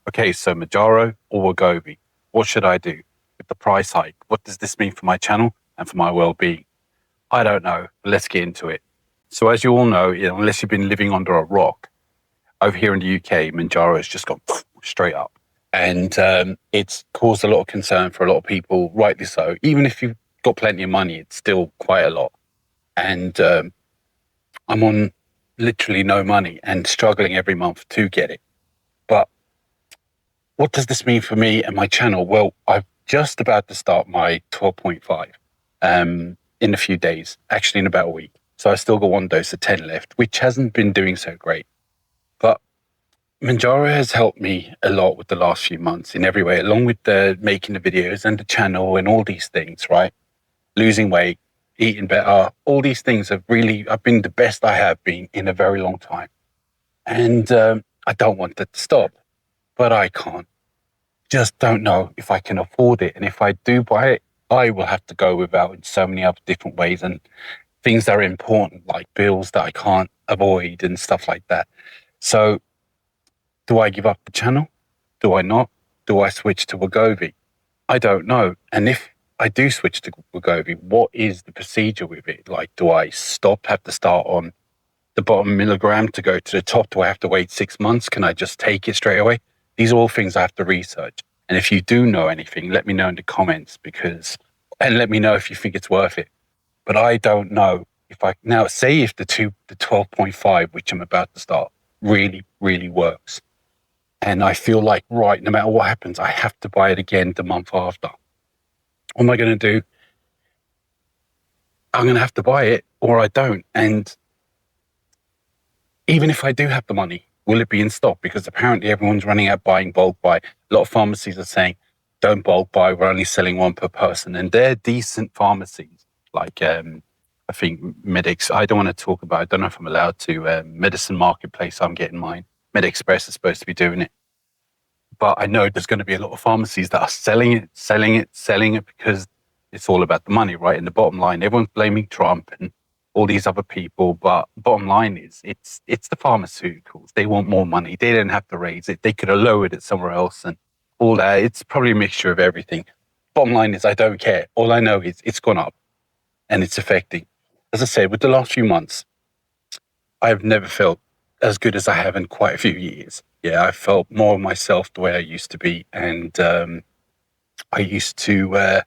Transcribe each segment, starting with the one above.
Okay, so Mounjaro or Wegovy, what should I do with the price hike? What does this mean for my channel and for my well-being? I don't know, but let's get into it. So as you all know, unless you've been living under a rock, over here in the UK, Mounjaro has just gone straight up. And it's caused a lot of concern for a lot of people, rightly so. Even if you've got plenty of money, it's still quite a lot. And I'm on literally no money and struggling every month to get it. But what does this mean for me and my channel? Well, I'm just about to start my 12.5 in a few days, actually in about a week. So I still got one dose of 10 left, which hasn't been doing so great. But Mounjaro has helped me a lot with the last few months in every way, along with the making the videos and the channel and all these things, right? Losing weight, eating better, all these things have I've been the best I have been in a very long time. And I don't want that to stop, but I can't. Just don't know if I can afford it. And if I do buy it, I will have to go without in so many other different ways and things that are important, like bills that I can't avoid and stuff like that. So do I give up the channel? Do I not? Do I switch to Wegovy? I don't know. And if I do switch to Wegovy, what is the procedure with it? Like, do I have to start on the bottom milligram to go to the top? Do I have to wait 6 months? Can I just take it straight away? These are all things I have to research. And if you do know anything, let me know in the comments and let me know if you think it's worth it. But I don't know if now say if the 12.5, which I'm about to start, really, really works. And I feel like, right, no matter what happens, I have to buy it again the month after. What am I going to do? I'm going to have to buy it or I don't. And even if I do have the money, will it be in stock? Because apparently everyone's running out buying bulk buy. A lot of pharmacies are saying, don't bulk buy, we're only selling one per person. And they're decent pharmacies, like I think Medics, I don't want to talk about, I don't know if I'm allowed to, Medicine Marketplace, I'm getting mine. MedExpress is supposed to be doing it. But I know there's going to be a lot of pharmacies that are selling it because it's all about the money, right? And the bottom line, everyone's blaming Trump and all these other people, but bottom line is it's the pharmaceuticals. They want more money. They didn't have to raise it. They could have lowered it somewhere else and all that. It's probably a mixture of everything. Bottom line is I don't care. All I know is it's gone up and it's affecting. As I said, with the last few months, I've never felt as good as I have in quite a few years. Yeah, I felt more of myself the way I used to be. And I used to,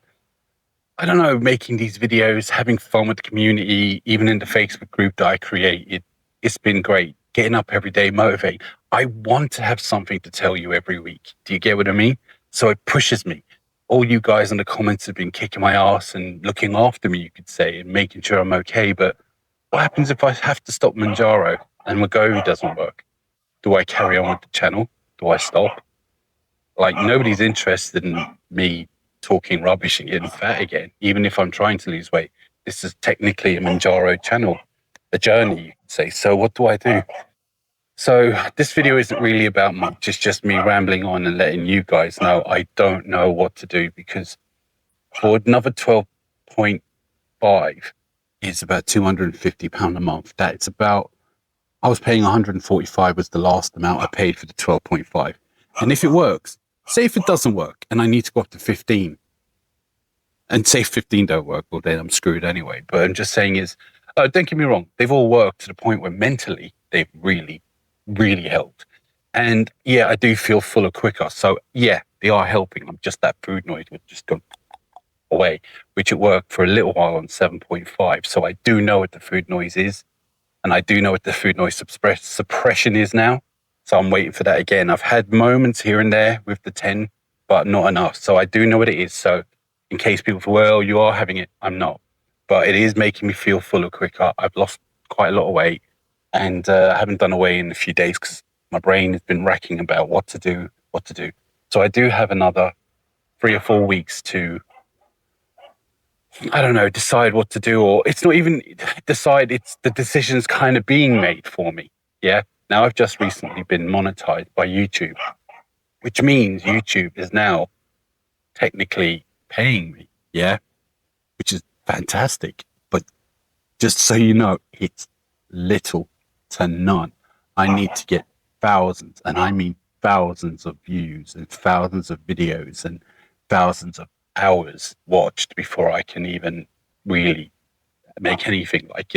I don't know, making these videos, having fun with the community, even in the Facebook group that I created. It's been great. Getting up every day, motivate. I want to have something to tell you every week. Do you get what I mean? So it pushes me. All you guys in the comments have been kicking my ass and looking after me, you could say, and making sure I'm okay. But what happens if I have to stop Mounjaro and Wegovy doesn't work? Do I carry on with the channel? Do I stop? Like, nobody's interested in me talking rubbish and getting fat again, even if I'm trying to lose weight. This is technically a Mounjaro channel, a journey, you could say. So what do I do? So this video isn't really about much. It's just me rambling on and letting you guys know I don't know what to do, because for another 12.5, it's about £250 a month. That's about, I was paying 145 was the last amount I paid for the 12.5. And if it works, say if it doesn't work and I need to go up to 15, and say 15 don't work, well, then I'm screwed anyway. But I'm just saying don't get me wrong, they've all worked to the point where mentally they've really, really helped. And yeah, I do feel fuller quicker. So yeah, they are helping. I'm just that food noise would just go away, which it worked for a little while on 7.5. So I do know what the food noise is. And I do know what the food noise suppression is now. So I'm waiting for that again. I've had moments here and there with the 10, but not enough. So I do know what it is. So in case people feel, well, you are having it, I'm not. But it is making me feel fuller quicker. I've lost quite a lot of weight and I haven't done a weigh in a few days because my brain has been racking about what to do. So I do have another 3 or 4 weeks to, I don't know, decide what to do. Or it's not even decide, it's the decision's kind of being made for me. Yeah. Now I've just recently been monetized by YouTube, which means YouTube is now technically paying me. Yeah. Which is fantastic. But just so you know, it's little to none. I need to get thousands, and I mean thousands of views and thousands of videos and thousands of hours watched before I can even really make anything. Like,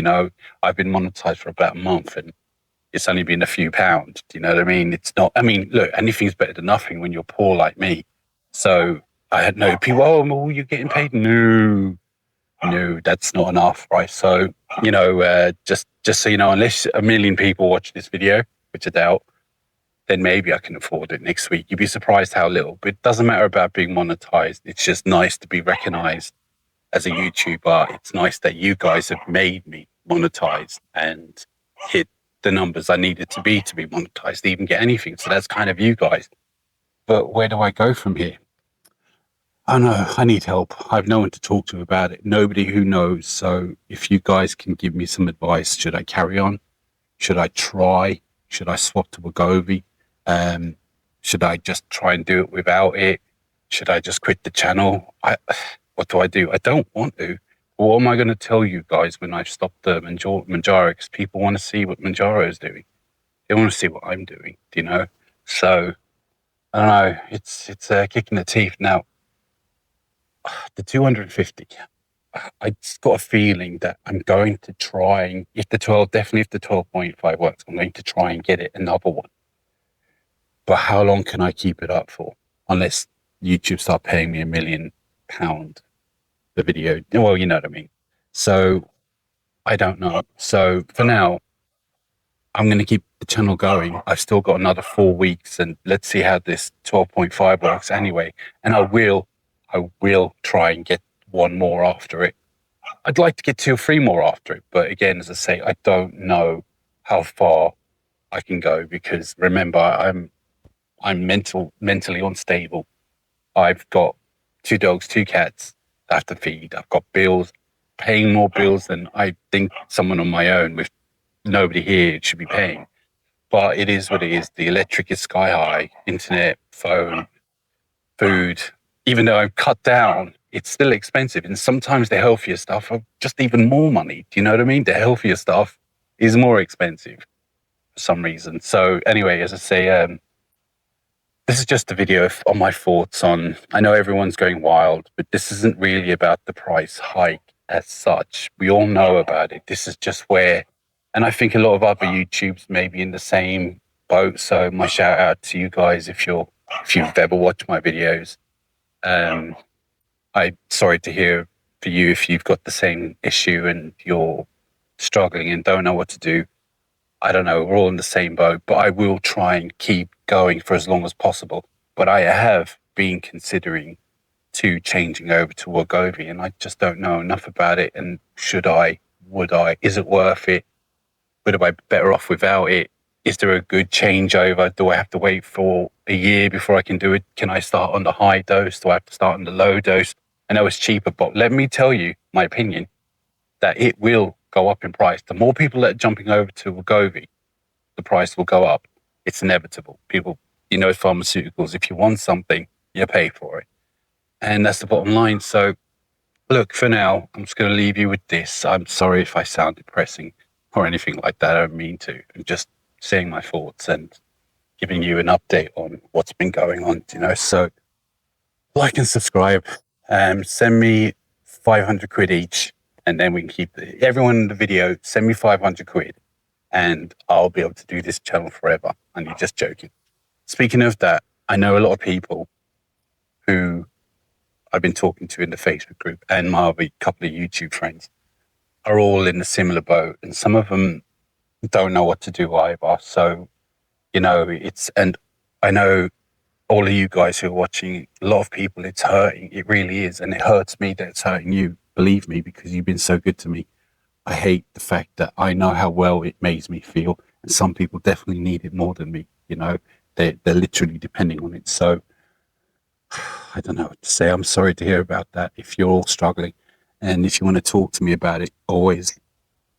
I've been monetized for about a month and it's only been a few pounds. Do you know what I mean? It's not, I mean, look, anything's better than nothing when you're poor like me. So I had no people, well, you're getting paid. No, that's not enough, right? So, just so you know, unless a million people watch this video, which I doubt, then maybe I can afford it next week. You'd be surprised how little. But it doesn't matter about being monetized. It's just nice to be recognized as a YouTuber. It's nice that you guys have made me monetized and hit the numbers I needed to be monetized to even get anything. So that's kind of you guys. But where do I go from here? Oh no, I need help. I have no one to talk to about it. Nobody who knows. So if you guys can give me some advice, should I carry on? Should I try? Should I swap to Wegovy? Should I just try and do it without it? Should I just quit the channel? What do I do? I don't want to. What am I going to tell you guys when I've stopped the Mounjaro? Because people want to see what Mounjaro is doing. They want to see what I'm doing, So, I don't know. It's a kick in the teeth. Now, the 250, I just got a feeling that I'm going to try and, if the 12.5 works, I'm going to try and get it another one. But how long can I keep it up for? Unless YouTube start paying me £1 million the video. Well, you know what I mean. So I don't know. So for now, I'm going to keep the channel going. I've still got another 4 weeks and let's see how this 12.5 works anyway. And I will try and get one more after it. I'd like to get 2 or 3 more after it. But again, as I say, I don't know how far I can go because remember, I'm mentally unstable. I've got 2 dogs, 2 cats I have to feed. I've got bills, paying more bills than I think someone on my own with nobody here should be paying. But it is what it is. The electric is sky high, internet, phone, food. Even though I've cut down, it's still expensive. And sometimes the healthier stuff are just even more money. Do you know what I mean? The healthier stuff is more expensive for some reason. So anyway, as I say, this is just a video on my thoughts on, I know everyone's going wild, but this isn't really about the price hike as such. We all know about it. This is just where, and I think a lot of other YouTubes may be in the same boat. So my shout out to you guys if you've ever watched my videos. I'm sorry to hear for you if you've got the same issue and you're struggling and don't know what to do. I don't know, we're all in the same boat, but I will try and keep going for as long as possible. But I have been considering changing over to Wegovy, and I just don't know enough about it. And would I, is it worth it? Would I be better off without it? Is there a good changeover? Do I have to wait for a year before I can do it? Can I start on the high dose? Do I have to start on the low dose? I know it's cheaper, but let me tell you my opinion that it will go up in price. The more people that are jumping over to Wegovy, the price will go up. It's inevitable. People, pharmaceuticals, if you want something, you pay for it. And that's the bottom line. So look, for now, I'm just going to leave you with this. I'm sorry if I sound depressing or anything like that. I don't mean to. I'm just saying my thoughts and giving you an update on what's been going on, So like and subscribe. Send me 500 quid each. And then we can keep everyone in the video, send me 500 quid and I'll be able to do this channel forever. And you're just joking. Speaking of that, I know a lot of people who I've been talking to in the Facebook group and my other couple of YouTube friends are all in a similar boat. And some of them don't know what to do either. So, and I know all of you guys who are watching, a lot of people, it's hurting. It really is. And it hurts me that it's hurting you. Believe me, because you've been so good to me. I hate the fact that I know how well it makes me feel. And some people definitely need it more than me. They're literally depending on it. So I don't know what to say. I'm sorry to hear about that if you're all struggling. And if you want to talk to me about it, always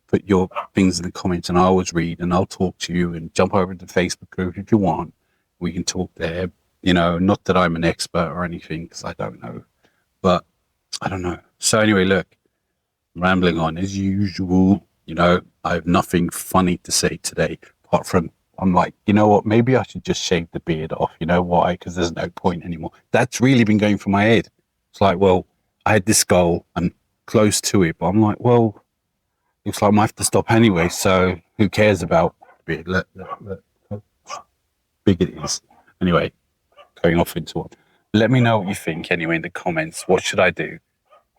put your things in the comments and I always read and I'll talk to you and jump over to the Facebook group if you want. We can talk there. Not that I'm an expert or anything because I don't know. But I don't know. So anyway, look, rambling on as usual. I have nothing funny to say today apart from I'm like, you know what? Maybe I should just shave the beard off. You know why? Because there's no point anymore. That's really been going through my head. It's like, well, I had this goal and close to it, but I'm like, well, looks like I might have to stop anyway. So who cares about the beard? Let how big it is. Anyway, going off into what? Let me know what you think anyway in the comments. What should I do?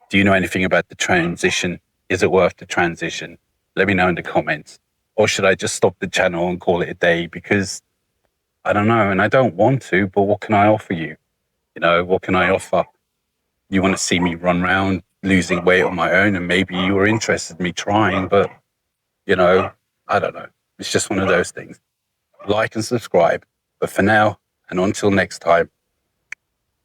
Do you know anything about the transition? Is it worth the transition? Let me know in the comments. Or should I just stop the channel and call it a day? Because I don't know, and I don't want to, but what can I offer you? You know, what can I offer? You want to see me run around losing weight on my own, and maybe you were interested in me trying, but, you know, I don't know. It's just one of those things. Like and subscribe. But for now, and until next time,